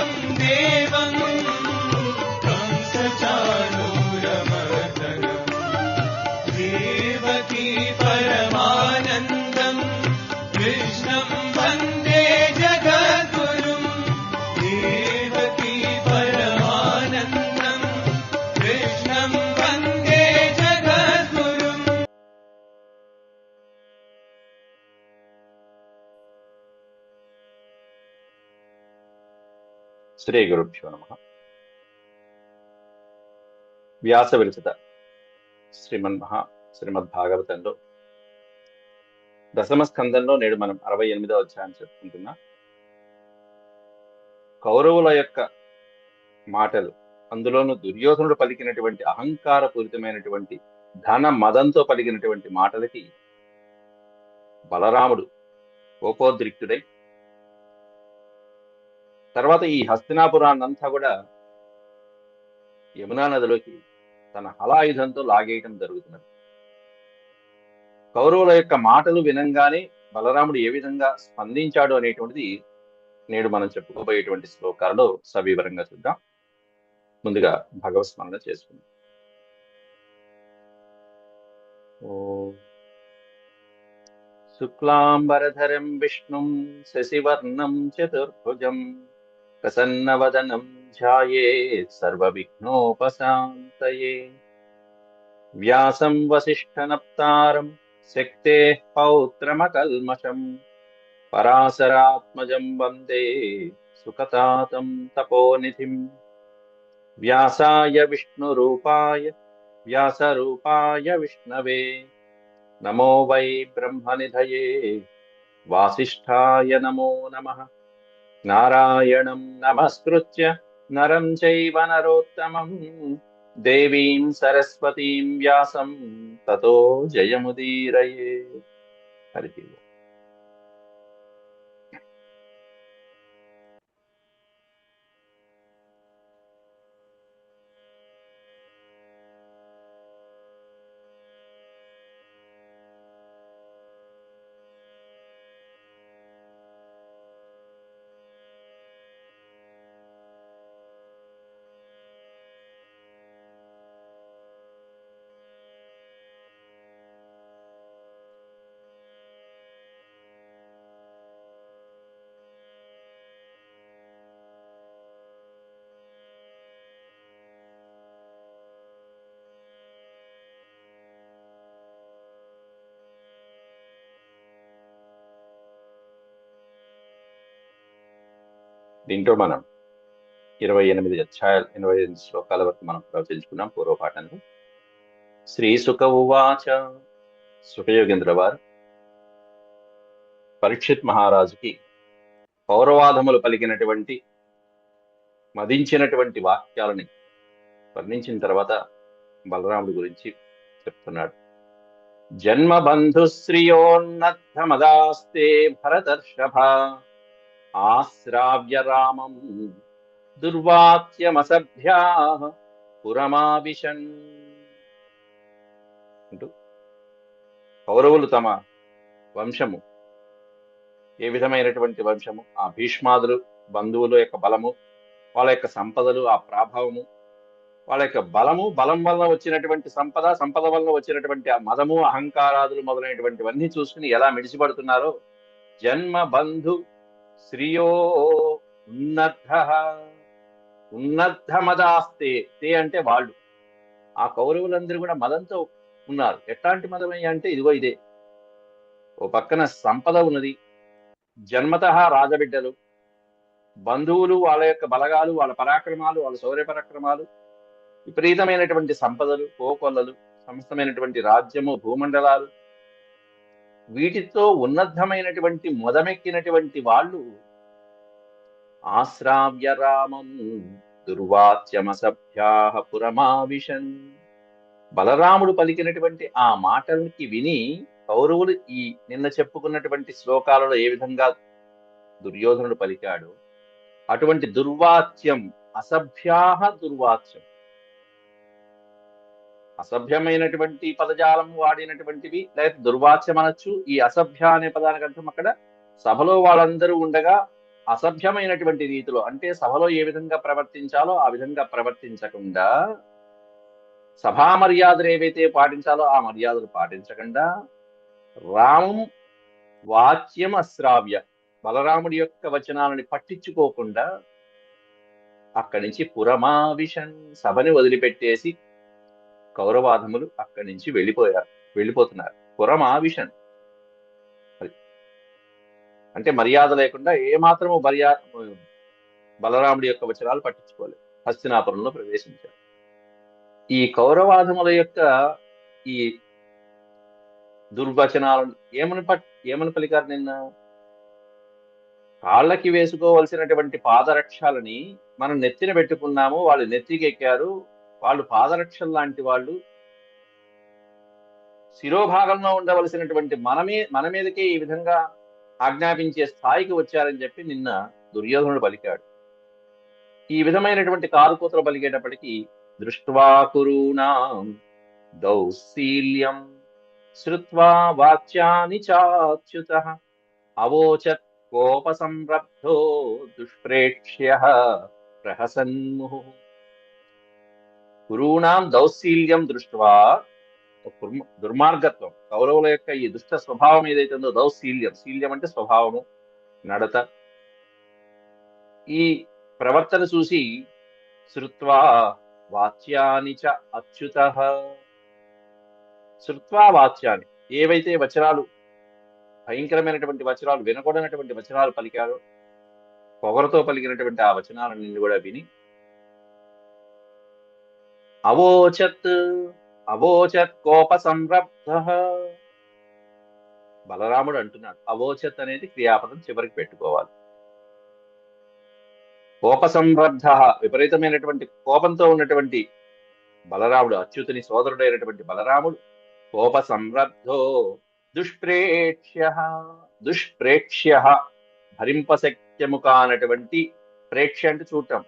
वरं देवं कंसचाणूरमर्दनम् देवकी परमानन्दं कृष्णं वन्दे जगद्गुरुं देवकी परमानन्दं कृष्णं वन्दे जगद्गुरुम्. శ్రీ గురుభ్యో నమః. వ్యాస విరచిత శ్రీమద్భాగవతంలో దశమ స్కందంలో నేడు మనం 68వ అధ్యాయం చెప్పుకుంటున్నాం. కౌరవుల యొక్క మాటలు, అందులోనూ దుర్యోధనుడు పలికినటువంటి అహంకారపూరితమైనటువంటి ధన మదంతో పలికినటువంటి మాటలకి బలరాముడు కోపోద్రిక్తుడై తర్వాత ఈ హస్తినాపురాన్నంతా కూడా యమునా నదిలోకి తన హలాయుధంతో లాగేయటం జరుగుతున్నది. కౌరవుల యొక్క మాటలు వినంగానే బలరాముడు ఏ విధంగా స్పందించాడు అనేటువంటిది నేడు మనం చెప్పుకోబోయేటువంటి శ్లోకాలలో సవివరంగా చూద్దాం. ముందుగా భగవత్ స్మరణ చేసుకుందాం. శుక్లాంబరధరం విష్ణుం శశివర్ణం చతుర్భుజం ప్రసన్నవదనం ధ్యాయేత్ సర్వవిఘ్నోపశాంతయే. వ్యాసం వసిష్ఠనప్తారం శక్తేః పౌత్రమకల్మషం పరాశరాత్మజం వందే సుఖతాతం తపోనిధిం. వ్యాసాయ వ్యాసరూపాయ విష్ణవే నమో వై బ్రహ్మనిధయే వాసిష్ఠాయ నమో నమః. నారాయణం నమస్కృత్య నరం చైవ నరోత్తమం దేవీం సరస్వతీం వ్యాసం తతో జయముదీరయే. హరి ఓం. దీంట్లో మనం 28 అధ్యాయాలు 28 శ్లోకాల వరకు మనం ప్రవచించుకున్నాం పూర్వపాఠంలో. శ్రీ సుఖ ఉవాచ. సుఖయోగేంద్ర వారు పరీక్షిత్ మహారాజుకి పౌరవాదములు పలికినటువంటి మదించినటువంటి వాక్యాలని వర్ణించిన తర్వాత బలరాముడి గురించి చెప్తున్నాడు. జన్మబంధుశ్రియోన్నద్ధమదాస్తే భరతర్షభ ఆశ్రావ్య రామం దుర్వాక్యమసభ్యా పురమావిశన్ అంటూ కౌరవులు తమ వంశము ఏ విధమైనటువంటి వంశము, ఆ భీష్మాదులు బంధువుల యొక్క బలము, వాళ్ళ యొక్క సంపదలు, ఆ ప్రాభావము, వాళ్ళ యొక్క బలం వల్ల వచ్చినటువంటి సంపద వల్ల వచ్చినటువంటి ఆ మదము, అహంకారాదులు మొదలైనటువంటివన్నీ చూసుకుని ఎలా మిడిసిపడుతున్నారో. జన్మ బంధు శ్రియో ఉన్నద్ధ మదాస్తే. తే అంటే వాళ్ళు, ఆ కౌరవులందరూ కూడా మదంతో ఉన్నారు. ఎట్లాంటి మదమయ్య అంటే ఇదిగో ఇదే. ఓ పక్కన సంపద ఉన్నది, జన్మతః రాజబిడ్డలు, బంధువులు, వాళ్ళ యొక్క బలగాలు, వాళ్ళ పరాక్రమాలు, వాళ్ళ శౌర్య పరాక్రమాలు, విపరీతమైనటువంటి సంపదలు, కోకొల్లలు, సమస్తమైనటువంటి రాజ్యము, భూమండలాలు, వీటితో ఉన్నద్ధమైనటువంటి మొదమెక్కినటువంటి వాళ్ళు ఆశ్రావ్య రామం దుర్వాచ్యమసభ్యా పురమావిశన్. బలరాముడు పలికినటువంటి ఆ మాటలకి విని కౌరవులు ఈ నిన్న చెప్పుకున్నటువంటి శ్లోకాలలో ఏ విధంగా దుర్యోధనుడు పలికాడు, అటువంటి దుర్వాచ్యం, అసభ్యాహ దుర్వాచ్యం, అసభ్యమైనటువంటి పదజాలం వాడినటువంటివి, లేదా దుర్వాచ్యం అనొచ్చు. ఈ అసభ్య అనే పదానికి అర్థం అక్కడ సభలో వాళ్ళందరూ ఉండగా అసభ్యమైనటువంటి రీతిలో, అంటే సభలో ఏ విధంగా ప్రవర్తించాలో ఆ విధంగా ప్రవర్తించకుండా, సభా మర్యాదలు ఏవైతే పాటించాలో ఆ మర్యాదలు పాటించకుండా, రామం వాచ్యం అశ్రావ్య, బలరాముడి యొక్క వచనాలని పట్టించుకోకుండా అక్కడి నుంచి పురమావిషన్, సభని వదిలిపెట్టేసి కౌరవాధములు అక్కడి నుంచి వెళ్ళిపోతున్నారు. పురమావిషన్, అది అంటే మర్యాద లేకుండా ఏమాత్రము బలరాముడి యొక్క వచనాలు పట్టించుకోలేదు. హస్తినాపురంలో ప్రవేశించారు. ఈ కౌరవాధముల యొక్క ఈ దుర్వచనాలను ఏమని పలికారు నిన్న? కాళ్ళకి వేసుకోవలసినటువంటి పాదరక్షలని మనం నెత్తిన పెట్టుకున్నాము, వాళ్ళు నెత్తికి ఎక్కారు, వాళ్ళు పాదరక్షలు లాంటి వాళ్ళు, శిరోభాగంలో ఉండవలసినటువంటి మన మీదకే ఈ విధంగా ఆజ్ఞాపించే స్థాయికి వచ్చారని చెప్పి నిన్న దుర్యోధనుడు పలికాడు. ఈ విధమైనటువంటి కారుకూతలు పలికేటప్పటికీ దృష్ట్వా కురూణాం దౌశీల్యం శ్రుత్వా వాచ్యాని చాచ్యుతః అవోచత్ కోపసంరబ్ధో దుష్ప్రేక్ష్యః ప్రహసన్ముహుః. కురూణాం దౌశీల్యం దృష్ట్వా, దుర్మార్గత్వం, కౌరవుల యొక్క ఈ దుష్ట స్వభావం ఏదైతే ఉందో, దౌశీల్యం, శీల్యం అంటే స్వభావము, నడత, ఈ ప్రవర్తన చూసి శ్రుత్వా వాచ్యాని చ అచ్యుతః, శ్రుత్వా వాచ్యాన్ని, ఏవైతే వచనాలు, భయంకరమైనటువంటి వచనాలు, వినకూడనటువంటి వచనాలు పలికారో, పొగరతో పలికినటువంటి ఆ వచనాలన్నీ కూడా విని అవోచత్ కోప సంరబ్ధ, బలరాముడు అంటున్నాడు. అవోచత్ అనేది క్రియాపదం చివరికి పెట్టుకోవాలి. కోప సంరబ్ధ, విపరీతమైనటువంటి కోపంతో ఉన్నటువంటి బలరాముడు, అచ్యుతుని సోదరుడైనటువంటి బలరాముడు, కోప సంరబ్ధో దుష్ప్రేక్ష్య, భరింపశక్యము కానటువంటి, ప్రేక్ష్య అంటే చూడటం,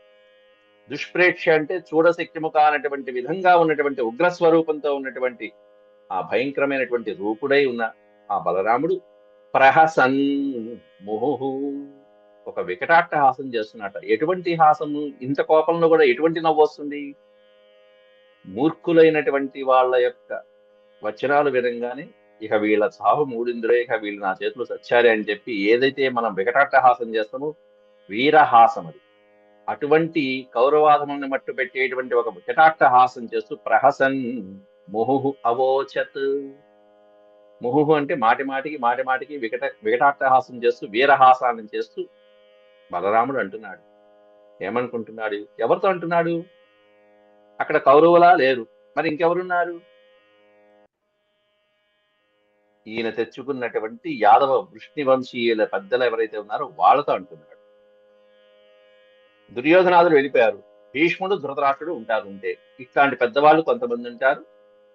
దుష్ప్రేక్ష్య అంటే చూడశక్యము కానటువంటి విధంగా ఉన్నటువంటి ఉగ్రస్వరూపంతో ఉన్నటువంటి ఆ భయంకరమైనటువంటి రూపుడై ఉన్న ఆ బలరాముడు ప్రహసన్ ముహు, ఒక వికటాట్టహాసం చేస్తున్నట. ఎటువంటి హాసము? ఇంత కోపంలో కూడా ఎటువంటి నవ్వు వస్తుంది? మూర్ఖులైనటువంటి వాళ్ళ యొక్క వచనాలు వినంగానే ఇక వీళ్ళ చావు మూడిందులే, ఇక వీళ్ళు నా చేతులు చచ్చారే అని చెప్పి ఏదైతే మనం వికటాట్టహాసం చేస్తామో వీరహాసం అది. అటువంటి కౌరవాధములను మట్టు పెట్టేటువంటి ఒక వికటాట్టహాసం చేస్తూ ప్రహసన్ ముహు అవోచత్, ముహు అంటే మాటి మాటికి వికటాట్టహాసం చేస్తూ, వీరహాసాన్ని చేస్తూ బలరాముడు అంటున్నాడు. ఏమనుకుంటున్నాడు? ఎవరితో అంటున్నాడు? అక్కడ కౌరవులా లేరు, మరి ఇంకెవరున్నారు? ఈయన తెచ్చుకున్నటువంటి యాదవ వృష్ణి వంశీయుల పెద్దలు ఎవరైతే ఉన్నారో వాళ్ళతో అంటున్నాడు. దుర్యోధనాదులు వెళ్ళిపోయారు, భీష్ముడు ధృతరాష్ట్రుడు ఉంటారు. ఉంటే ఇట్లాంటి పెద్దవాళ్ళు కొంతమంది ఉంటారు.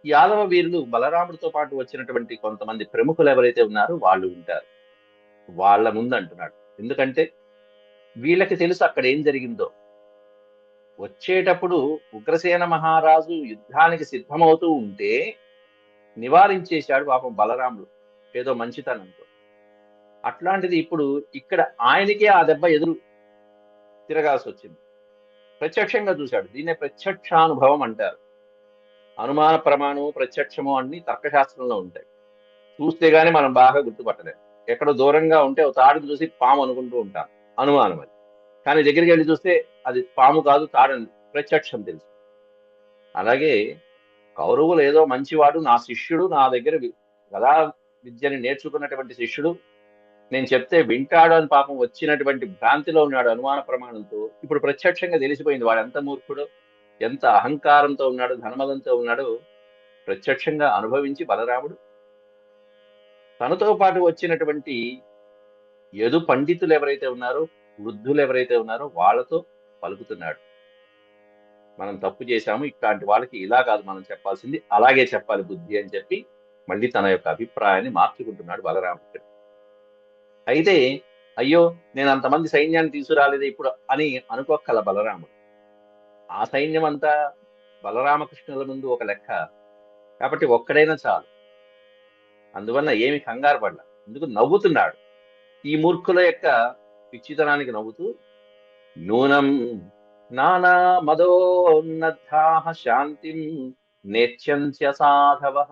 యాదవ వీరులు బలరాముడితో పాటు వచ్చినటువంటి కొంతమంది ప్రముఖులు ఎవరైతే ఉన్నారో వాళ్ళు ఉంటారు. వాళ్ళ ముందు అంటున్నాడు. ఎందుకంటే వీళ్ళకి తెలుసు అక్కడ ఏం జరిగిందో. వచ్చేటప్పుడు ఉగ్రసేన మహారాజు యుద్ధానికి సిద్ధమవుతూ ఉంటే నివారించేశాడు పాపం బలరాముడు ఏదో మంచితనంతో. అట్లాంటిది ఇప్పుడు ఇక్కడ ఆయనకే ఆ దెబ్బ ఎదురు తిరగాల్సి వచ్చింది. ప్రత్యక్షంగా చూశాడు. దీన్నే ప్రత్యక్షానుభవం అంటారు. అనుమాన ప్రమాణము, ప్రత్యక్షము అన్ని తర్కశాస్త్రంలో ఉంటాయి. చూస్తే గానీ మనం బాగా గుర్తుపట్టలేము. ఎక్కడో దూరంగా ఉంటే ఒక తాడుని చూసి పాము అనుకుంటూ ఉంటాం, అనుమానం అది. కానీ దగ్గరికి వెళ్ళి చూస్తే అది పాము కాదు, తాడని ప్రత్యక్షం తెలుసు. అలాగే కౌరవులు ఏదో మంచివాడు, నా శిష్యుడు, నా దగ్గర గదా విద్యని నేర్చుకున్నటువంటి శిష్యుడు, నేను చెప్తే వింటాడు అని పాపం వచ్చినటువంటి భ్రాంతిలో ఉన్నాడు అనుమాన ప్రమాణంతో. ఇప్పుడు ప్రత్యక్షంగా తెలిసిపోయింది వాడు ఎంత మూర్ఖుడో, ఎంత అహంకారంతో ఉన్నాడు, ధనమదంతో ఉన్నాడో ప్రత్యక్షంగా అనుభవించి బలరాముడు తనతో పాటు వచ్చినటువంటి యదు పండితులు ఎవరైతే ఉన్నారో, వృద్ధులు ఎవరైతే ఉన్నారో వాళ్ళతో పలుకుతున్నాడు. మనం తప్పు చేశాము, ఇట్లాంటి వాళ్ళకి ఇలా కాదు మనం చెప్పాల్సింది, అలాగే చెప్పాలి బుద్ధి అని చెప్పి మళ్ళీ తన యొక్క అభిప్రాయాన్ని మార్చుకుంటున్నాడు బలరాముడు. అయితే అయ్యో నేను అంతమంది సైన్యాన్ని తీసుకురాలేదు ఇప్పుడు అని అనుకోక్కల బలరాముడు. ఆ సైన్యం అంతా బలరామకృష్ణుల ముందు ఒక లెక్క కాబట్టి ఒక్కడైనా చాలు. అందువల్ల ఏమి కంగారు పడల, ఎందుకు నవ్వుతున్నాడు. ఈ మూర్ఖుల యొక్క పిచ్చితనానికి నవ్వుతూ, నూనం నానా మదోన్నద్ధాః శాంతిం నేత్యంత్య సాధవః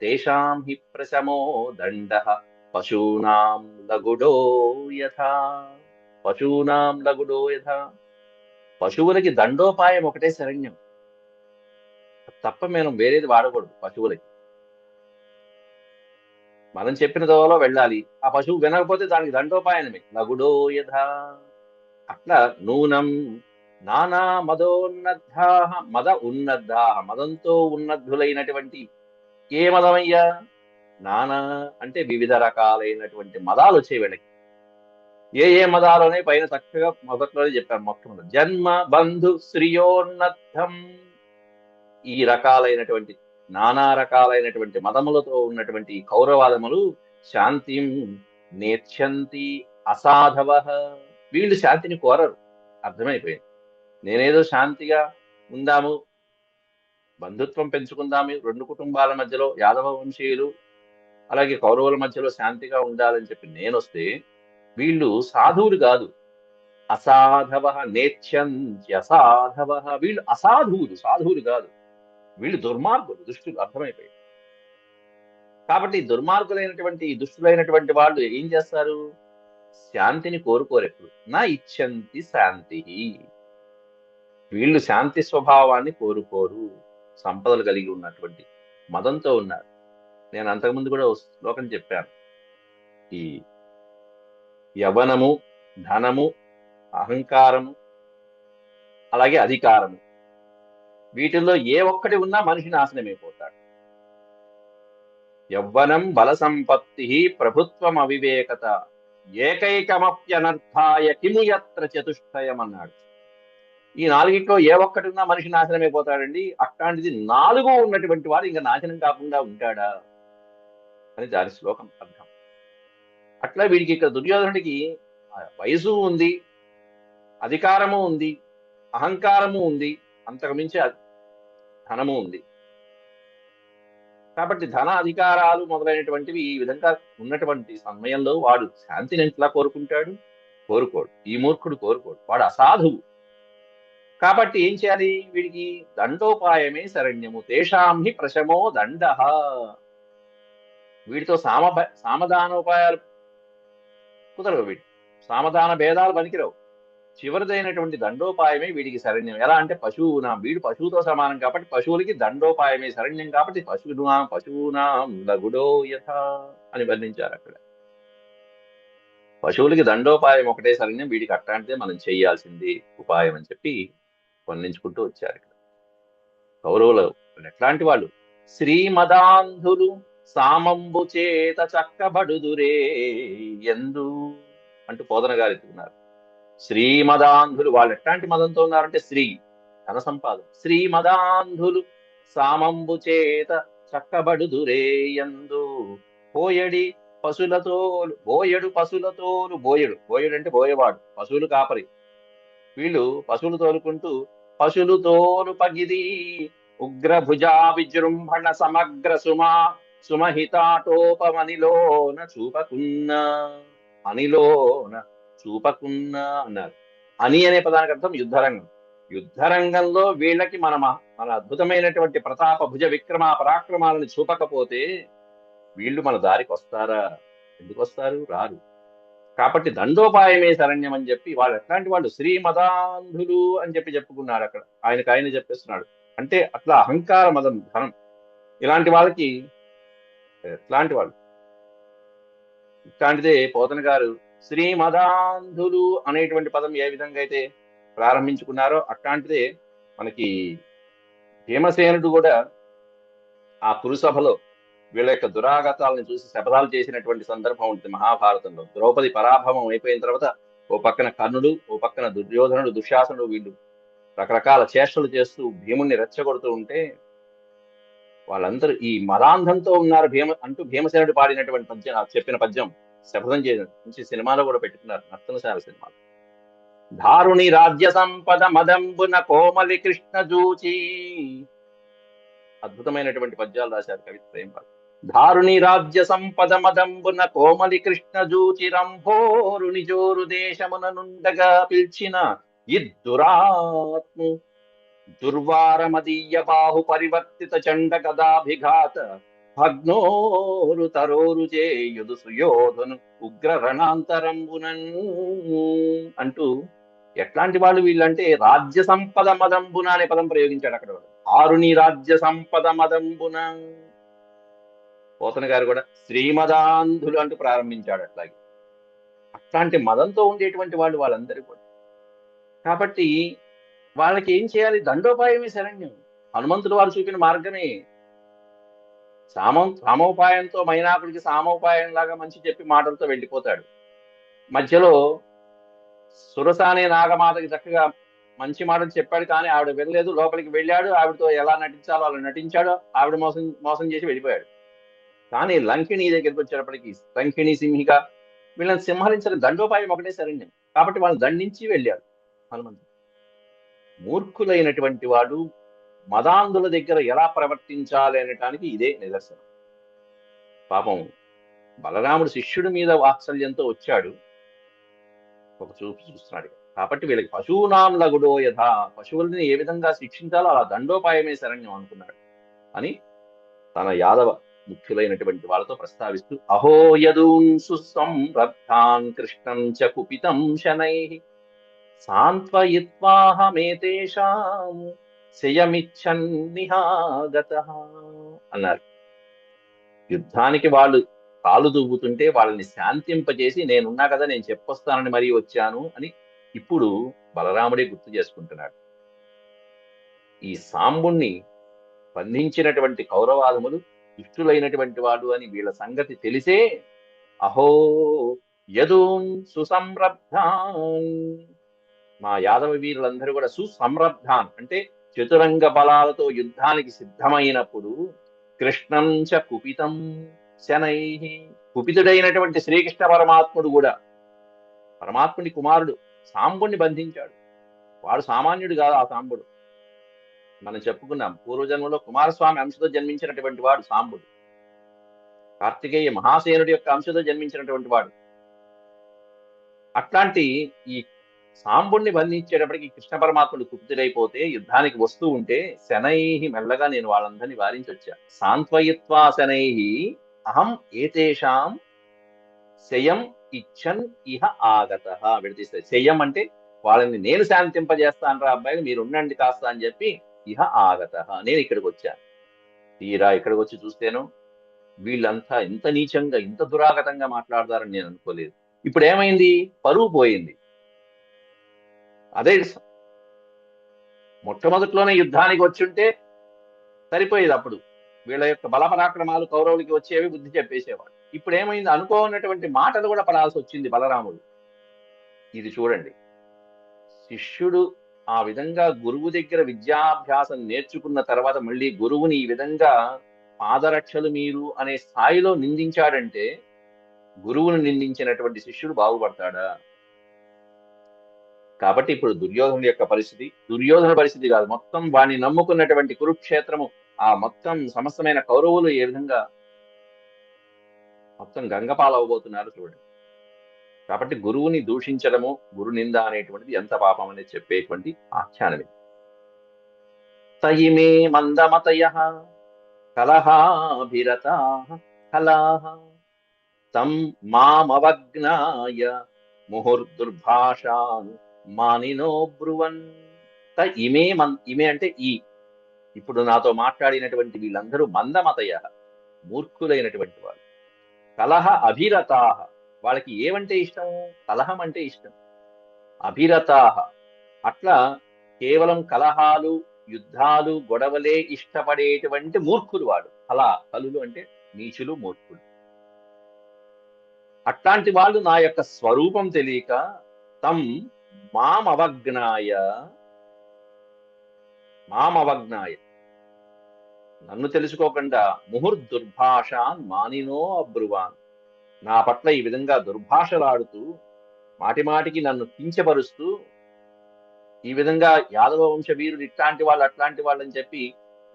తేషాం హి ప్రశమో దండః పశూనాం లగుడో యథా. పశూనాం లగుడో యథా. పశువులకి దండోపాయం ఒకటే శరణ్యం, తప్ప మనం వేరేది వాడకూడదు. పశువులకి మనం చెప్పిన దోవలో వెళ్ళాలి. ఆ పశువు వినకపోతే దానికి దండోపాయనమే లగుడో యథా. అట్లా నూనం నానా మదోన్నద్ధాః, మద ఉన్నద్ధాః, మదంతో ఉన్నద్ధులైనటువంటి. ఏ మదమయ్యా? నానా అంటే వివిధ రకాలైనటువంటి మదాలు వచ్చాయి వీళ్ళకి. ఏ ఏ మదాలోనే పైన చక్కగా మొదట్లోనే చెప్పాను. మొట్టమొదటి జన్మ బంధు శ్రియోన్నద్ధం. ఈ రకాలైనటువంటి నానా రకాలైనటువంటి మదములతో ఉన్నటువంటి ఈ కౌరవాదములు శాంతిం నేర్చంతి అసాధవ. వీళ్ళు శాంతిని కోరరు. అర్థమైపోయింది. నేనేదో శాంతిగా ఉందాము, బంధుత్వం పెంచుకుందాము, రెండు కుటుంబాల మధ్యలో యాదవ వంశీయులు అలాగే కౌరవుల మధ్యలో శాంతిగా ఉండాలని చెప్పి నేనొస్తే, వీళ్ళు సాధువులు కాదు, అసాధవ. నేర్చంతి అసాధవ. వీళ్ళు అసాధువులు, సాధువులు కాదు. వీళ్ళు దుర్మార్గులు, దుష్టులు. అర్థమైపోయింది. కాబట్టి దుర్మార్గులైనటువంటి దుష్టులైనటువంటి వాళ్ళు ఏం చేస్తారు? శాంతిని కోరుకోరు ఎప్పుడు. నా ఇచ్చంతి శాంతి. వీళ్ళు శాంతి స్వభావాన్ని కోరుకోరు. సంపదలు కలిగి ఉన్నటువంటి మదంతో ఉన్నారు. నేను అంతకుముందు కూడా ఒక శ్లోకం చెప్పాను. ఈ యవనము, ధనము, అహంకారము అలాగే అధికారము, వీటిల్లో ఏ ఒక్కటి ఉన్నా మనిషి నాశనమైపోతాడు. యవ్వనం బల సంపత్తి ప్రభుత్వం అవివేకత ఏకైకమప్యనర్థాయ కిము యత్ర చతుష్టయం అన్నాడు. ఈ నాలుగిట్లో ఏ ఒక్కటి ఉన్నా మనిషి నాశనమైపోతాడండి. అట్లాంటిది నాలుగు ఉన్నటువంటి వాడు ఇంకా నాశనం కాకుండా ఉంటాడా అని దాని శ్లోకం అర్థం. అట్లా వీడికి ఇక్కడ దుర్యోధనుడికి వయసు ఉంది, అధికారము ఉంది, అహంకారము ఉంది, అంతకుమించి ధనము ఉంది. కాబట్టి ధన అధికారాలు మొదలైనటువంటివి ఈ విధంగా ఉన్నటువంటి సమయంలో వాడు శాంతిని ఎట్లా కోరుకుంటాడు? కోరుకోడు. ఈ మూర్ఖుడు కోరుకోడు. వాడు అసాధువు. కాబట్టి ఏం చేయాలి? వీడికి దండోపాయమే శరణ్యము. తేషాం హి ప్రశమో దండ. వీడితో సామధానోపాయాలు కుదరవు. వీడి సామధాన భేదాలు పనికిరావు. చివరిదైనటువంటి దండోపాయమే వీడికి శరణ్యం. ఎలా అంటే వీడు పశువుతో సమానం కాబట్టి పశువులకి దండోపాయమే శరణ్యం. కాబట్టి పశువునాం లగుడో యథ అని వర్ణించారు అక్కడ. పశువులకి దండోపాయం ఒకటే శరణ్యం, వీడికి అట్లాంటిదే మనం చేయాల్సింది ఉపాయం అని చెప్పి వర్ణించుకుంటూ వచ్చారు ఇక్కడ. కౌరవులు ఎట్లాంటి వాళ్ళు? శ్రీమదాంధులు సామంబు చేత చక్కబడుదురే ఎందు అంటూ పోదన గారు ఎత్తుకున్నారు. శ్రీమదాంధులు వాళ్ళు ఎట్లాంటి మదంతో ఉన్నారంటే ధన సంపాదన. శ్రీమదాంధులు సామంబు చేత చక్కబడుదురే ఎందు పోయడి పశులతోలు బోయడు పశులతోలు. బోయడు అంటే బోయేవాడు, పశువులు కాపరి. వీళ్ళు పశువులు తోలుకుంటూ పశువులు తోలు పగిది ఉగ్రభుజా విజృంభణ సమగ్ర సుమహితాటోపమనిలోన చూపకున్నా అన్నారు. అని అనే పదానికి అర్థం యుద్ధరంగం. యుద్ధరంగంలో వీళ్ళకి మన అద్భుతమైనటువంటి ప్రతాప భుజ విక్రమ పరాక్రమాలను చూపకపోతే వీళ్ళు మన దారికి వస్తారా? ఎందుకు వస్తారు? రారు. కాబట్టి దండోపాయమే శరణ్యం అని చెప్పి వాళ్ళు ఎట్లాంటి వాళ్ళు? శ్రీమదాంధులు అని చెప్పి చెప్పుకున్నాడు అక్కడ. ఆయన చెప్పేస్తున్నాడు. అంటే అట్లా అహంకార మదం, ధనం, ఇలాంటి వాళ్ళకి ఎట్లాంటి వాళ్ళు? ఇట్లాంటిదే పోతన గారు శ్రీమదాంధులు అనేటువంటి పదం ఏ విధంగా అయితే ప్రారంభించుకున్నారో అట్లాంటిదే మనకి భీమసేనుడు కూడా ఆ కురుసభలో వీళ్ళ యొక్క దురాగతాలను చూసి శపథాలు చేసినటువంటి సందర్భం ఉంటుంది మహాభారతంలో. ద్రౌపది పరాభవం అయిపోయిన తర్వాత ఓ పక్కన కర్ణుడు, ఓ పక్కన దుర్యోధనుడు, దుశ్శాసనుడు వీళ్ళు రకరకాల చేష్టలు చేస్తూ భీముణ్ణి రెచ్చగొడుతూ ఉంటే వాళ్ళందరూ ఈ మదాంధంతో ఉన్నారు అంటూ భీమసేనుడు పాడినటువంటి పద్యం, చెప్పిన పద్యం శపథం చేసి సినిమాలో కూడా పెట్టుకున్నారు, నర్తనశాల సినిమాలో. ధారుణి రాజ్య సంపద మదంబున కోమలి కృష్ణ జూచి. అద్భుతమైనటువంటి పద్యాలు రాశారు కవి ప్రేమపాల్. దారుని రాజ్య సంపద మదంబున కోమలి కృష్ణ జూచిరంభోరుని జోరు దేశమున నుండగా పిలిచిన ఇద్దురాత్ము దుర్వారమదీయ బాహు పరివర్తిత చండ గదాభిఘాత భగ్నోరు తరోరు చేయుదు సుయోధను ఉగ్ర రణాంతరంబునన్ అంటూ ఎట్లాంటి వాళ్ళు వీళ్ళంటే రాజ్య సంపద మదంబున అనే పదం ప్రయోగించాడు అక్కడ. ఆరుని రాజ్య సంపద మదంబున. పోతన గారు కూడా శ్రీమదాంధులు అంటూ ప్రారంభించాడు అట్లాగే. అట్లాంటి మదంతో ఉండేటువంటి వాళ్ళు వాళ్ళందరూ కూడా. కాబట్టి వాళ్ళకి ఏం చేయాలి? దండోపాయమే శరణ్యం. హనుమంతుడు వారు చూపిన మార్గమే. సామోపాయంతో మైనాకుడికి సామోపాయం లాగా మంచి చెప్పి మాటలతో వెళ్ళిపోతాడు. మధ్యలో సురస అనే నాగమాతకి చక్కగా మంచి మాటలు చెప్పాడు, కానీ ఆవిడ వెళ్ళలేదు. లోపలికి వెళ్ళాడు, ఆవిడతో ఎలా నటించాలో అలా నటించాడు. ఆవిడ మోసం మోసం చేసి వెళ్ళిపోయాడు. కానీ లంకిణి దగ్గరికి వచ్చేటప్పటికి లంకిణి సింహిక వీళ్ళని సంహరించిన దండోపాయం ఒకటే శరణ్యం. కాబట్టి వాళ్ళని దండించి వెళ్ళాడు హనుమంతుడు. మూర్ఖులైనటువంటి వాడు మదాంధుల దగ్గర ఎలా ప్రవర్తించాలి అనటానికి ఇదే నిదర్శనం. పాపం బలరాముడు శిష్యుడి మీద వాత్సల్యంతో వచ్చాడు, ఒక చూపు చూస్తున్నాడు. కాబట్టి వీళ్ళకి పశువునాం లగుడో యథా, పశువుల్ని ఏ విధంగా శిక్షించాలో అలా దండోపాయమే శరణ్యం అనుకున్నాడు అని తన యాదవ ముఖ్యులైనటువంటి వాళ్ళతో ప్రస్తావిస్తూ అహో యదూన్ సుసంరబ్ధాన్ కృష్ణం చ కుపితం శనైః సాంత్వయిత్వాహమేతేషాం శయమిచ్చన్నిహాగతః అన్నారు. యుద్ధానికి వాళ్ళు కాలు దువ్వుతుంటే వాళ్ళని శాంతింపజేసి నేనున్నా కదా, నేను చెప్పొస్తానని మరీ వచ్చాను అని ఇప్పుడు బలరాముడే గుర్తు చేసుకుంటున్నాడు. ఈ సాంబుణ్ణి బంధించినటువంటి కౌరవాదములు దుష్టులైనటువంటి వాడు అని వీళ్ళ సంగతి తెలిసే అహో యదూన్ సుసంరబ్ధాన్, మా యాదవ వీరులందరూ కూడా సుసంరబ్ధాన్ అంటే చతురంగ బలాలతో యుద్ధానికి సిద్ధమైనప్పుడు కృష్ణం చ కుపితం శనై, కుపితుడైనటువంటి శ్రీకృష్ణ పరమాత్ముడు కూడా, పరమాత్ముడి కుమారుడు సాంబుణ్ణి బంధించాడు. వాడు సామాన్యుడు కాదు. ఆ సాంబుడు మనం చెప్పుకున్నాం, పూర్వజన్మలో కుమారస్వామి అంశతో జన్మించినటువంటి వాడు సాంబుడు. కార్తికేయ మహాసేనుడి యొక్క అంశతో జన్మించినటువంటి వాడు. అట్లాంటి ఈ సాంబుణ్ణి బంధించేటప్పటికి కృష్ణ పరమాత్ముడు కుపితుడైపోతే యుద్ధానికి వస్తూ ఉంటే శనై మెల్లగా నేను వాళ్ళందరినీ వారించి వచ్చా. సాంత్వయిత్వా శనై అహం ఏతేషాం శయం ఇచ్చన్ ఇహ ఆగత. విడతీస్తే శయం అంటే వాళ్ళని నేను శాంతింపజేస్తాను రా అబ్బాయి, మీరు ఉండండి కాస్త అని చెప్పి ఇహ ఆగత, నేను ఇక్కడికి వచ్చాను. తీరా ఇక్కడికి వచ్చి చూస్తేను వీళ్ళంతా ఇంత నీచంగా ఇంత దురాగతంగా మాట్లాడతారని నేను అనుకోలేదు. ఇప్పుడు ఏమైంది? పరువు పోయింది. అదే మొట్టమొదట్లోనే యుద్ధానికి వచ్చుంటే సరిపోయేది. అప్పుడు వీళ్ళ యొక్క బలపరాక్రమాలు కౌరవులకి వచ్చేవి, బుద్ధి చెప్పేసేవాడు. ఇప్పుడు ఏమైంది? అనుకోనటువంటి మాటలు కూడా పడాల్సి వచ్చింది బలరాముడు. ఇది చూడండి, శిష్యుడు ఆ విధంగా గురువు దగ్గర విద్యాభ్యాసం నేర్చుకున్న తర్వాత మళ్ళీ గురువుని ఈ విధంగా పాదరక్షలు మీరు అనే స్థాయిలో నిందించాడంటే గురువును నిందించినటువంటి శిష్యుడు బాగుపడతాడా? కాబట్టి ఇప్పుడు దుర్యోధను యొక్క పరిస్థితి, దుర్యోధన పరిస్థితి కాదు, మొత్తం వాణ్ణి నమ్ముకున్నటువంటి కురుక్షేత్రము, ఆ మొత్తం సమస్తమైన కౌరవులు ఏ విధంగా మొత్తం గంగపాలవబోతున్నారు చూడండి. కాబట్టి గురువుని దూషించడము, గురు నింద అనేటువంటిది ఎంత పాపం అనేది చెప్పేటువంటి ఆఖ్యానమే. తయిమే మందమతయ కలహాభిరతాః కలాః తం మామవగ్నాయ ముహుర్దుర్భాషాన్ మానినో బ్రువన్. ఇమే ఇమే అంటే ఈ ఇప్పుడు నాతో మాట్లాడినటువంటి వీళ్ళందరూ మందమతయ, మూర్ఖులైనటువంటి వాళ్ళు. కలహ అభిరతాః, వాళ్ళకి ఏమంటే ఇష్టం? కలహం అంటే ఇష్టం. అభిరతాః అట్లా కేవలం కలహాలు, యుద్ధాలు, గొడవలే ఇష్టపడేటువంటి మూర్ఖులు వాడు. కలులు అంటే నీచులు, మూర్ఖులు. అట్లాంటి వాళ్ళు నా యొక్క స్వరూపం తెలియక తం మామవగ్నాయ నన్ను తెలుసుకోకుండా ముహుర్దుర్భాషాన్ మానినో అబ్రువాన్, నా పట్ల ఈ విధంగా దుర్భాషలాడుతూ మాటిమాటికి నన్ను కించపరుస్తూ ఈ విధంగా యాదవ వంశ వీరుడు ఇట్లాంటి వాళ్ళు అట్లాంటి వాళ్ళని చెప్పి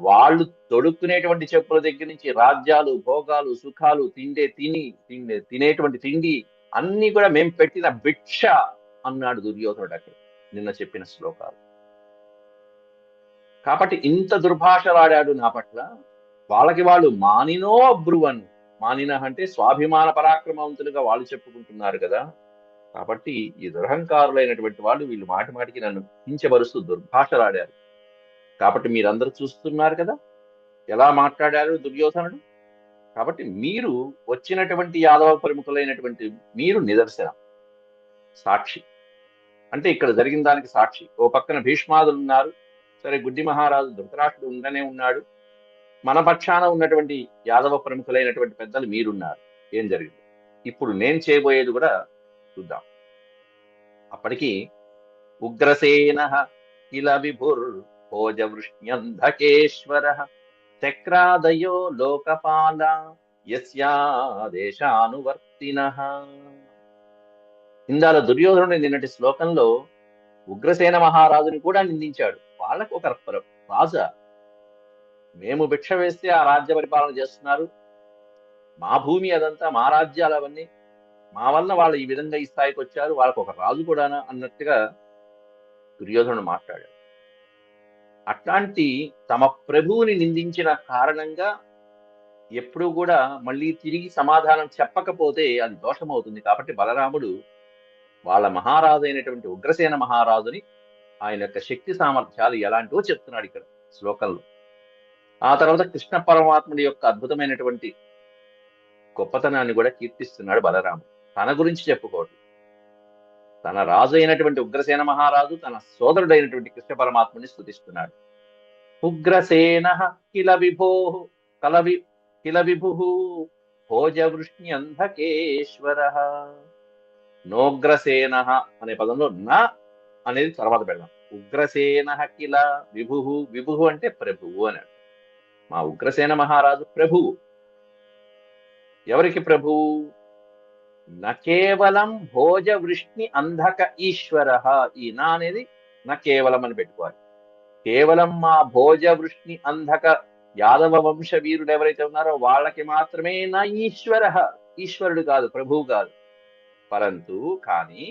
వాళ్ళు తొడుక్కునేటువంటి చెప్పుల దగ్గర నుంచి రాజ్యాలు, భోగాలు, సుఖాలు, తినేటువంటి తిండి అన్ని కూడా మేము పెట్టిన భిక్ష అన్నాడు దుర్యోధనుడు అక్కడ నిన్న చెప్పిన శ్లోకాలు. కాబట్టి ఇంత దుర్భాషలాడాడు నా పట్ల. వాళ్ళకి వాళ్ళు మానినో అబ్రువన్, మానిన అంటే స్వాభిమాన పరాక్రమవంతులుగా వాళ్ళు చెప్పుకుంటున్నారు కదా. కాబట్టి ఈ దురహంకారులైనటువంటి వాళ్ళు వీళ్ళు మాటి మాటికి నన్ను కించబరుస్తూ దుర్భాషలాడారు. కాబట్టి మీరందరూ చూస్తున్నారు కదా ఎలా మాట్లాడారు దుర్యోధనుడు. కాబట్టి మీరు వచ్చినటువంటి యాదవ ప్రముఖులైనటువంటి మీరు నిదర్శనం, సాక్షి. అంటే ఇక్కడ జరిగిన దానికి సాక్షి. ఓ పక్కన భీష్మాదులు ఉన్నారు, సరే గుడ్డి మహారాజు ధృతరాష్ట్రుడు ఉండనే ఉన్నాడు, మన పక్షాన ఉన్నటువంటి యాదవ ప్రముఖులైనటువంటి పెద్దలు మీరున్నారు. ఏం జరిగింది ఇప్పుడు నేను చేయబోయేది కూడా చూద్దాం. అప్పటికి ఉగ్రసేన కిల విభుర్ భోజవృష్ణ్యంధకేశ్వర చక్రాదయో లోకపాల యస్యాదేశానువర్తినః. ఇందాల దుర్యోధనుడి నిన్నటి శ్లోకంలో ఉగ్రసేన మహారాజుని కూడా నిందించాడు. వాళ్ళకు ఒక రాజా, మేము భిక్ష వేస్తే ఆ రాజ్య పరిపాలన చేస్తున్నారు, మా భూమి అదంతా, మా రాజ్యాలు అవన్నీ, మా వల్ల వాళ్ళు ఈ విధంగా ఈ స్థాయికి వచ్చారు, వాళ్ళకు ఒక రాజు కూడానా అన్నట్టుగా దుర్యోధనుడు మాట్లాడాడు. అట్లాంటి తమ ప్రభువుని నిందించిన కారణంగా ఎప్పుడూ కూడా మళ్ళీ తిరిగి సమాధానం చెప్పకపోతే అది దోషమవుతుంది. కాబట్టి బలరాముడు వాళ్ళ మహారాజు అయినటువంటి ఉగ్రసేన మహారాజుని ఆయన యొక్క శక్తి సామర్థ్యాలు ఎలాంటివో చెప్తున్నాడు ఇక్కడ శ్లోకంలో. ఆ తర్వాత కృష్ణ పరమాత్ముడి యొక్క అద్భుతమైనటువంటి గొప్పతనాన్ని కూడా కీర్తిస్తున్నాడు బలరాముడు. తన గురించి చెప్పుకోవడం, తన రాజు అయినటువంటి ఉగ్రసేన మహారాజు తన సోదరుడైనటువంటి కృష్ణ పరమాత్ముని స్తుతిస్తున్నాడు. ఉగ్రసేన కిల విభో కిల విభు భోజవృష్ణ్యంధకేశ్వర. నోగ్రసేన అనే పదంలో నా అనేది తర్వాత పెడదాం. ఉగ్రసేన కిల విభు, విభు అంటే ప్రభువు అని. మా ఉగ్రసేన మహారాజు ప్రభువు. ఎవరికి ప్రభువు? న కేవలం భోజవృష్ణి అంధక ఈశ్వర. ఈ నా అనేది న కేవలం అని పెట్టుకోవాలి. కేవలం మా భోజవృష్ణి అంధక యాదవ వంశ వీరుడు ఎవరైతే ఉన్నారో వాళ్ళకి మాత్రమే నా ఈశ్వర, ఈశ్వరుడు కాదు, ప్రభువు కాదు. పరంతు కానీ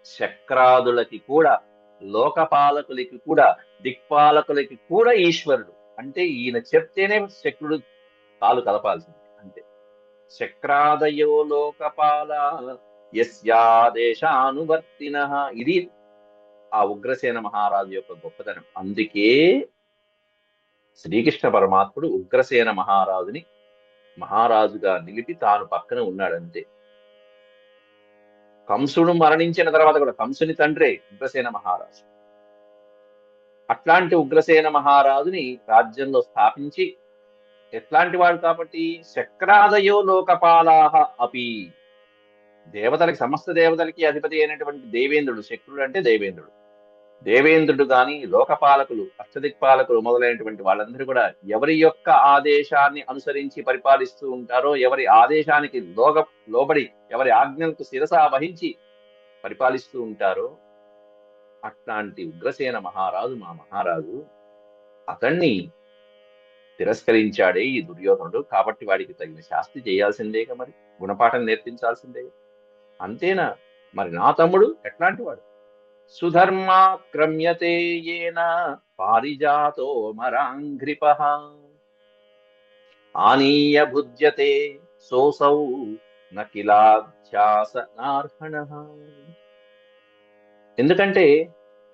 శక్రాదులకి కూడా, లోకపాలకులకి కూడా, దిక్పాలకులకి కూడా ఈశ్వరుడు. అంటే ఈయన చెప్తేనే శక్రుడు కాలు కలపాల్సింది అంతే. శక్రాదయో లోకపాల యస్యాదేశానువర్తినః. ఇది ఆ ఉగ్రసేన మహారాజు యొక్క గొప్పతనం. అందుకే శ్రీకృష్ణ పరమాత్ముడు ఉగ్రసేన మహారాజుని మహారాజుగా నిలిపి తాను పక్కన ఉన్నాడంతే. కంసుడు మరణించిన తర్వాత కూడా కంసుని తండ్రే ఉగ్రసేన మహారాజు. అట్లాంటి ఉగ్రసేన మహారాజుని రాజ్యంలో స్థాపించి, ఎట్లాంటి వాడు కాబట్టి శక్రాదయో లోకపాలాహ అపి. దేవతలకి, సమస్త దేవతలకి అధిపతి అయినటువంటి దేవేంద్రుడు, శక్రుడు అంటే దేవేంద్రుడు, దేవేంద్రుడు గాని లోకపాలకులు, అష్టదిక్పాలకులు మొదలైనటువంటి వాళ్ళందరూ కూడా ఎవరి యొక్క ఆదేశాన్ని అనుసరించి పరిపాలిస్తూ ఉంటారో, ఎవరి ఆదేశానికి లోబడి ఎవరి ఆజ్ఞలకు శిరస వహించి పరిపాలిస్తూ ఉంటారో అట్లాంటి ఉగ్రసేన మహారాజు మా మహారాజు. అతన్ని తిరస్కరించాడే ఈ దుర్యోధనుడు. కాబట్టి వాడికి తగిన శాస్తి చేయాల్సిందేగా, మరి గుణపాఠం నేర్పించాల్సిందే. అంతేనా? మరి నా తమ్ముడు ఎట్లాంటి వాడు? సుధర్మాక్రమ్యతే యేన పారిజాతో మరాంఘ్రిపః ఆనీయ భుజ్యతే సోసౌ నకిలాధ్యాసనార్హణః. ఎందుకంటే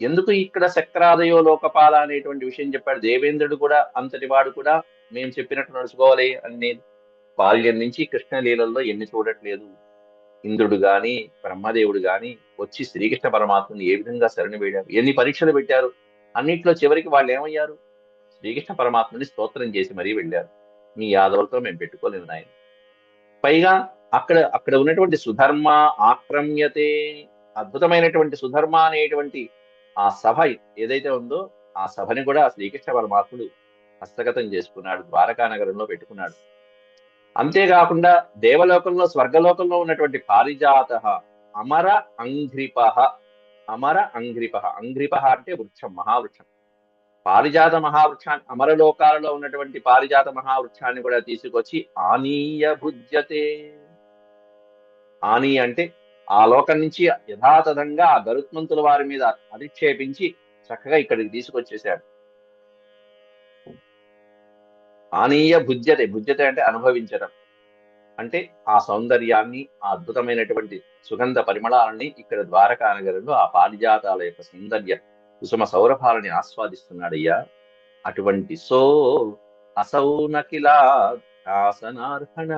ఎందుకు ఇక్కడ శక్రాదయో లోకపాల అనేటువంటి విషయం చెప్పాడు? దేవేంద్రుడు కూడా అంతటి వాడు కూడా మేము చెప్పినట్టు నడుచుకోవాలి అనేది బాల్యం నుంచి కృష్ణలీలల్లో ఎన్ని చూడట్లేదు. ఇంద్రుడు గాని బ్రహ్మదేవుడు గాని వచ్చి శ్రీకృష్ణ పరమాత్మని ఏ విధంగా శరణి వేడారు, ఎన్ని పరీక్షలు పెట్టారు. అన్నిట్లో చివరికి వాళ్ళు ఏమయ్యారు? శ్రీకృష్ణ పరమాత్మని స్తోత్రం చేసి మరీ వెళ్ళారు. మీ యాదవులతో మేము పెట్టుకోలేము నాయన. పైగా అక్కడ ఉన్నటువంటి సుధర్మ ఆక్రమ్యతే, అద్భుతమైనటువంటి సుధర్మ అనేటువంటి ఆ సభ ఏదైతే ఉందో ఆ సభని కూడా శ్రీకృష్ణ పరమాత్ముడు హస్తగతం చేసుకున్నాడు, ద్వారకా నగరంలో పెట్టుకున్నాడు. అంతేకాకుండా దేవలోకంలో, స్వర్గలోకంలో ఉన్నటువంటి పారిజాత అమర అంఘ్రిప. అమర అంఘ్రిప, అంఘ్రిప అంటే వృక్షం, మహావృక్షం. పారిజాత మహావృక్షాన్ని, అమరలోకాలలో ఉన్నటువంటి పారిజాత మహావృక్షాన్ని కూడా తీసుకొచ్చి ఆనీయ భుజ్యతే. ఆని అంటే ఆ లోకం నుంచి యథాతథంగా ఆ గరుత్మంతుల వారి మీద అధిక్షేపించి చక్కగా ఇక్కడికి తీసుకొచ్చేసాడు. ఆనీయ భుజ్యతే, భుజ్యతే అంటే అనుభవించడం, అంటే ఆ సౌందర్యాన్ని, ఆ అద్భుతమైనటువంటి సుగంధ పరిమళాలని ఇక్కడ ద్వారకా నగరంలో ఆ పారిజాతాల యొక్క సౌందర్య కుసుమ సౌరభాలని ఆస్వాదిస్తున్నాడయ్యా. అటువంటి అసౌ నకిలా ఆసనార్హణ,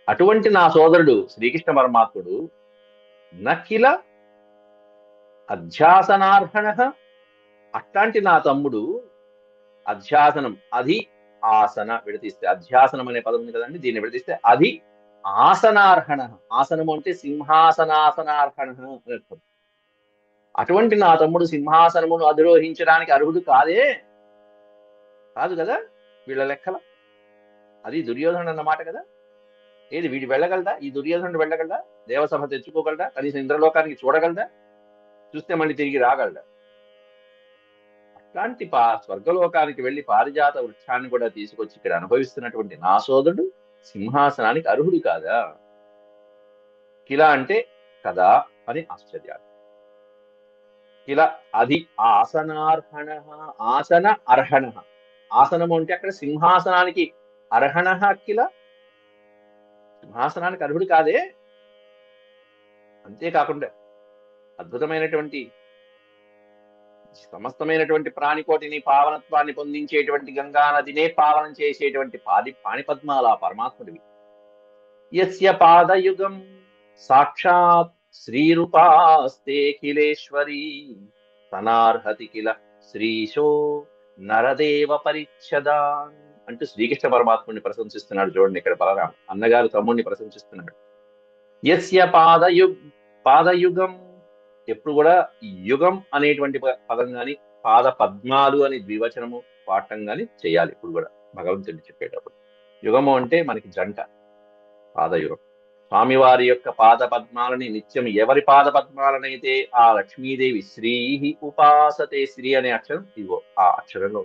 అటువంటి నా సోదరుడు శ్రీకృష్ణ పరమాత్ముడు నకిల అధ్యాసనార్హణ, అట్లాంటి నా తమ్ముడు అధ్యాసనం, అది ఆసన విడతీస్తే అధ్యాసనం అనే పదం ఉంది కదండి, దీన్ని విడతీస్తే అది ఆసనార్హణ. ఆసనము అంటే సింహాసనాసనార్హణ అని అర్థం. అటువంటి నా తమ్ముడు సింహాసనమును అధిరోహించడానికి అర్హుడు కాదు కదా వీళ్ళ లెక్కల. అది దుర్యోధనుడు అన్నమాట కదా. ఏది వీడు వెళ్ళగలదా? ఈ దుర్యోధనుడు వెళ్ళగలదా? దేవసభ తెచ్చుకోగలదా? కనీసం ఇంద్రలోకానికి చూడగలదా? చూస్తే మళ్ళీ తిరిగి రాగలడా? అట్లాంటి స్వర్గలోకానికి వెళ్లి పారిజాత వృక్షాన్ని కూడా తీసుకొచ్చి ఇక్కడ అనుభవిస్తున్నటువంటి నా సోదరుడు సింహాసనానికి అర్హుడు కాదా? కిలా అంటే కదా అని ఆశ్చర్యాలు. కిలా అది ఆసనార్హణ, ఆసన అర్హణ. ఆసనము అంటే అక్కడ సింహాసనానికి అర్హణ, కిలా సింహాసనానికి అర్హుడు కాదే. అంతేకాకుండా అద్భుతమైనటువంటి సమస్తమైనటువంటి ప్రాణికోటిని పావనత్వాన్ని పొందించేటువంటి గంగా నదినే పావనం చేసేటువంటి పాణిపద్మాల పరమాత్ముడివి. యస్య పాదయుగం సాక్షాత్ శ్రీరూపాస్తేఖిలేశ్వరీ తనార్హతి కిల శ్రీశో నరదేవ పరిచ్ఛదాన్ అంటూ శ్రీకృష్ణ పరమాత్ముడిని ప్రశంసిస్తున్నాడు. చూడండి ఇక్కడ బలరాం అన్నగారు తమ్ముడిని ప్రశంసిస్తున్నాడు. యస్య పాదయుగం, ఎప్పుడు కూడా యుగం అనేటువంటి పదం గాని పాద పద్మాలు అని ద్వివచనము వాడటం గాని చేయాలి. ఇప్పుడు కూడా భగవంతుడిని చెప్పేటప్పుడు యుగము అంటే మనకి జంట, పాదయుగం. స్వామివారి యొక్క పాద పద్మాలని నిత్యం ఎవరి పాద పద్మాలనైతే ఆ లక్ష్మీదేవి శ్రీ ఉపాసతే, శ్రీ అనే అక్షరం ఇగో ఆ అక్షరంలో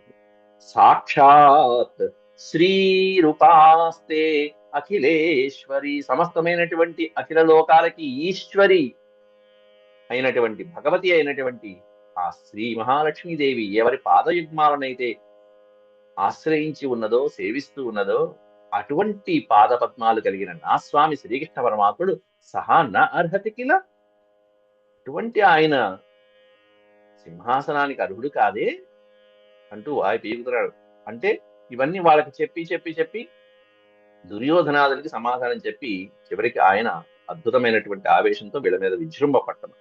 సాక్షాత్ శ్రీ రూపాస్తే అఖిలేశ్వరి, సమస్తమైనటువంటి అఖిల లోకాలకి ఈశ్వరి అయినటువంటి భగవతి అయినటువంటి ఆ శ్రీ మహాలక్ష్మీదేవి ఎవరి పాదయుగ్మాలనైతే ఆశ్రయించి ఉన్నదో, సేవిస్తూ ఉన్నదో, అటువంటి పాదపద్మాలు కలిగిన నా స్వామి శ్రీకృష్ణ పరమాత్ముడు సహా నా అర్హతి కిల, అటువంటి ఆయన సింహాసనానికి అర్హుడు కాదే అంటూ వాయి పీకుతున్నాడు. అంటే ఇవన్నీ వాళ్ళకి చెప్పి దుర్యోధనాదులకి సమాధానం చెప్పి చివరికి ఆయన అద్భుతమైనటువంటి ఆవేశంతో వీళ్ళ మీద విజృంభ పట్టడం.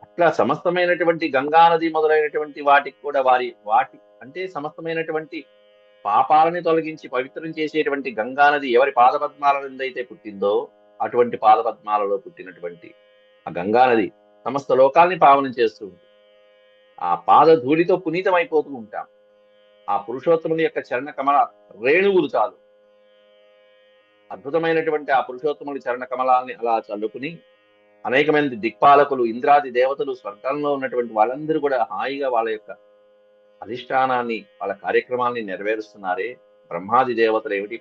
అట్లా సమస్తమైనటువంటి గంగానది మొదలైనటువంటి వాటికి కూడా వాటి అంటే సమస్తమైనటువంటి పాపాలని తొలగించి పవిత్రం చేసేటువంటి గంగానది ఎవరి పాదపద్మాల నుండైతే పుట్టిందో అటువంటి పాదపద్మాలలో పుట్టినటువంటి ఆ గంగానది సమస్త లోకాల్ని పావనం చేస్తూ ఉంటుంది. ఆ పాద ధూళితో పునీతమైపోతూ ఉంటాం. ఆ పురుషోత్తముని యొక్క చరణ కమల రేణువులు చాలు, అద్భుతమైనటువంటి ఆ పురుషోత్తముని చరణ కమలాల్ని అలా చల్లుకుని అనేకమైన దిక్పాలకులు, ఇంద్రాది దేవతలు, స్వర్గంలో ఉన్నటువంటి వాళ్ళందరూ కూడా హాయిగా వాళ్ళ యొక్క అధిష్టానాన్ని, వాళ్ళ కార్యక్రమాల్ని నెరవేరుస్తున్నారే. బ్రహ్మాది దేవతలు ఏమిటి,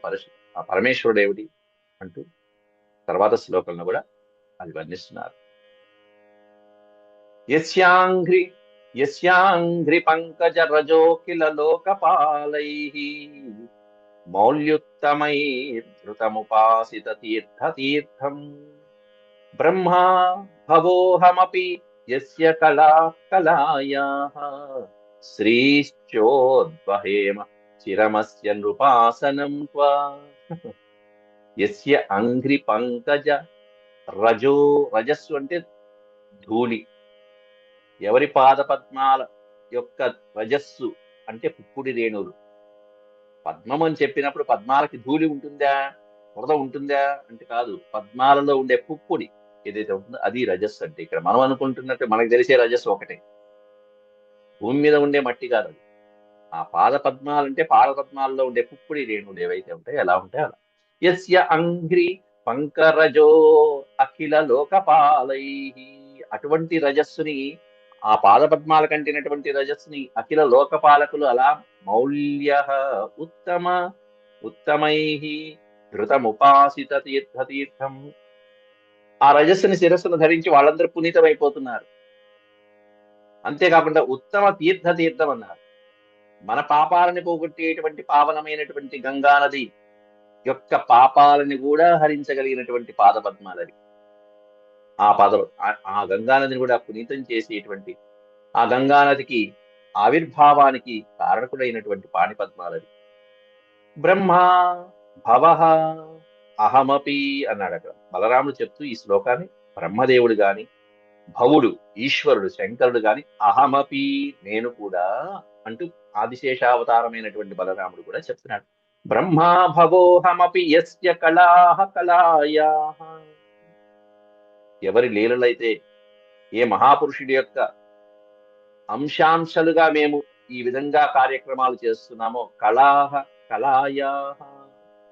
పరమేశ్వరుడు ఏమిటి అంటూ తర్వాత శ్లోకంలో కూడా అది వర్ణిస్తున్నారు. యస్యాంఘ్రి పంకజ రజోకిల లోకపాలైః మౌల్యుత్తమైర్ధృతముపాసిత తీర్థం బ్రహ్మా భవోహమపి యస్య కళాయాః శ్రీశ్చోద్వహేమ చిరమస్య నృపాసనం త్వా. యస్య అంఘ్రి పంకజ రజస్సు అంటే ధూళి, ఎవరి పాదపద్మాల యొక్క రజస్సు అంటే పుప్పుడి రేణువులు. పద్మం అని చెప్పినప్పుడు పద్మాలకి ధూళి ఉంటుందా, బురద ఉంటుందా అంటే కాదు, పద్మాలలో ఉండే పుప్పుడి ఏదైతే ఉంటుందో అది రజస్సు. అంటే ఇక్కడ మనం అనుకుంటున్నట్టు మనకు తెలిసే రజస్సు ఒకటే, భూమి మీద ఉండే మట్టి కాదు అది. ఆ పాద పద్మాలంటే పాద పద్మాలలో ఉండే పుప్పుడి రేణువులు ఏవైతే ఉంటాయో ఎలా ఉంటాయో అలా. యస్య అంఘ్రి పంకరజో అఖిల లోకపాలై, అటువంటి రజస్సుని ఆ పాదపద్మాల కంటినటువంటి రజస్సుని అఖిల లోకపాలకులు అలా మౌల్య ఉత్తమ ఉత్తమై ధృతముపాసిత తీర్థం ఆ రజస్సుని శిరస్సును ధరించి వాళ్ళందరూ పునీతమైపోతున్నారు. అంతేకాకుండా ఉత్తమ తీర్థం అన్నారు. మన పాపాలని పోగొట్టేటువంటి పావనమైనటువంటి గంగానది యొక్క పాపాలని కూడా హరించగలిగినటువంటి పాదపద్మాలవి. ఆ గంగానదిని కూడా పునీతం చేసేటువంటి ఆ గంగానదికి ఆవిర్భావానికి కారణకుడైనటువంటి పాణిపద్మాలవి. బ్రహ్మ భవ అహమపి అన్నాడు అక్కడ బలరాముడు చెప్తూ ఈ శ్లోకాన్ని. బ్రహ్మదేవుడు గాని, భవుడు ఈశ్వరుడు శంకరుడు గాని, అహమపి నేను కూడా అంటూ ఆదిశేషావతారమైనటువంటి బలరాముడు కూడా చెప్తున్నాడు. బ్రహ్మా భవోహమపి యస్య కళాహ కళాయాః. ఎవరి లీలలైతే ఏ మహాపురుషుడి యొక్క అంశాంశాలుగా మేము ఈ విధంగా కార్యక్రమాలు చేస్తున్నామో, కళాహ కళాయాః,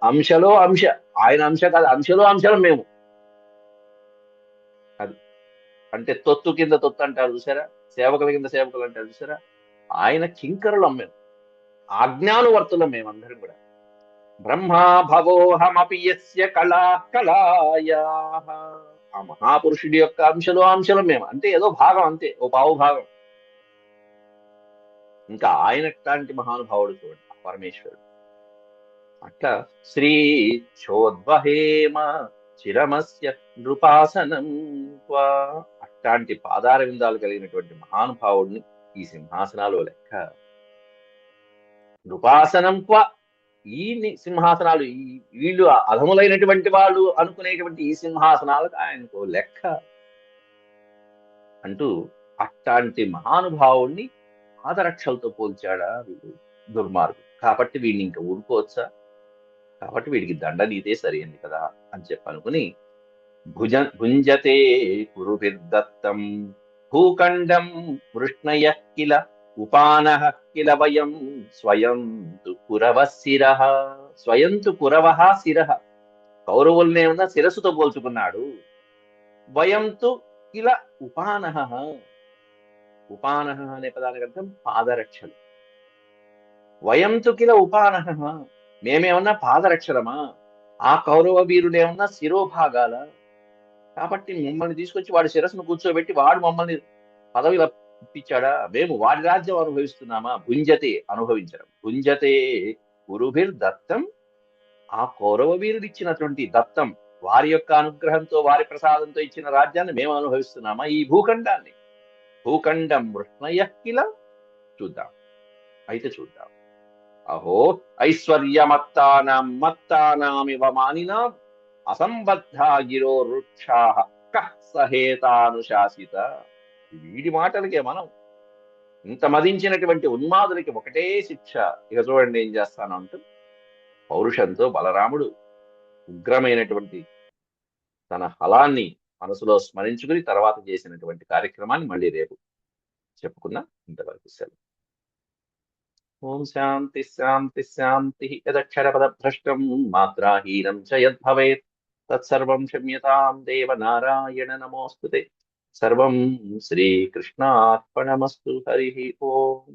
అంశలో అంశ, ఆయన అంశ కాదు, అంశలో అంశలం మేము. అది అంటే తొత్తు కింద తొత్తు అంటారు చూసారా, సేవకుల కింద సేవకులు అంటారు చూసారా, ఆయన కింకరులం మేము, ఆజ్ఞానువర్తులం మేమందరం కూడా. బ్రహ్మా భవోహమపి యస్య కళా కళాయాః. ఆ మహాపురుషుడి యొక్క అంశలో అంశలం మేము, అంటే ఏదో భాగం అంతే, ఓ పావు భాగం. ఇంకా ఆయన లాంటి మహానుభావుడు చూడండి పరమేశ్వరుడు. అట్లా శ్రీ చోద్వహేమ చిరమస్య నృపాసనం త్వా. అట్లాంటి పాదార విందాలు కలిగినటువంటి మహానుభావుడిని ఈ సింహాసనాలు లెక్క. నృపాసనం త్వ, ఈ సింహాసనాలు, వీళ్ళు అధములైనటువంటి వాళ్ళు అనుకునేటువంటి ఈ సింహాసనాలకు ఆయనకు లెక్క అంటూ అట్లాంటి మహానుభావుణ్ణి పాదరక్షలతో పోల్చాడా వీడు దుర్మార్గుడు. కాబట్టి వీడిని ఇంకా ఊరుకోవచ్చా, కాబట్టి వీడికి దండ నీతే సరైంది కదా అని చెప్పి అనుకుని భుంజతే కురుభిర్దత్తం భూఖండం వృష్ణయ కిల ఉపానః కిల వయం స్వయం తు కురవ శిరః. స్వయం తు కురవః శిరః, కౌరవుల్నేమన్నా శిరస్సుతో పోల్చుకున్నాడు. వయం తు కిల ఉపానః, ఉపానః అనే పదానికి అర్థం పాదరక్షలు. వయం తు కిల ఉపానః, మేమేమన్నా పాదరక్షలమా, ఆ కౌరవ వీరుడేమన్నా శిరోభాగాల. కాబట్టి మమ్మల్ని తీసుకొచ్చి వాడి శిరస్సును కూర్చోబెట్టి వాడు మమ్మల్ని పదవి ఇప్పించాడా, మేము వాడి రాజ్యం అనుభవిస్తున్నామా. భుంజతే అనుభవించడం, భుంజతే గురుభిర్ దత్తం, ఆ కౌరవ వీరుడు ఇచ్చినటువంటి దత్తం, వారి యొక్క అనుగ్రహంతో వారి ప్రసాదంతో ఇచ్చిన రాజ్యాన్ని మేము అనుభవిస్తున్నామా, ఈ భూఖండాన్ని. భూఖండం వృష్ణయ కిల. చూద్దాం, అయితే చూద్దాం. అహో ఐశ్వర్యమత్తానాం మత్తానామివ మానినాం అసంబద్ధా గిరో వృక్షాః కః సహేతానుశాసిత. వీడి మాటలకే మనం ఇంత మదించినటువంటి ఉన్మాదులకి ఒకటే శిక్ష. ఇక చూడండి ఏం చేస్తాను అంటూ పౌరుషంతో బలరాముడు ఉగ్రమైనటువంటి తన హలాన్ని మనసులో స్మరించుకుని తర్వాత చేసినటువంటి కార్యక్రమాన్ని మళ్ళీ రేపు చెప్పుకుందాం. ఇంతవరకు సెలవు. ఓం శాంతి శాంతి శాంతి. యదక్షరపదభ్రష్టం మాత్రాహీనం చ యద్భవేత్ తత్సర్వం క్షమ్యతాం దేవ నారాయణ నమోస్తుతే. సర్వం శ్రీకృష్ణార్పణమస్తు. హరి ఓం.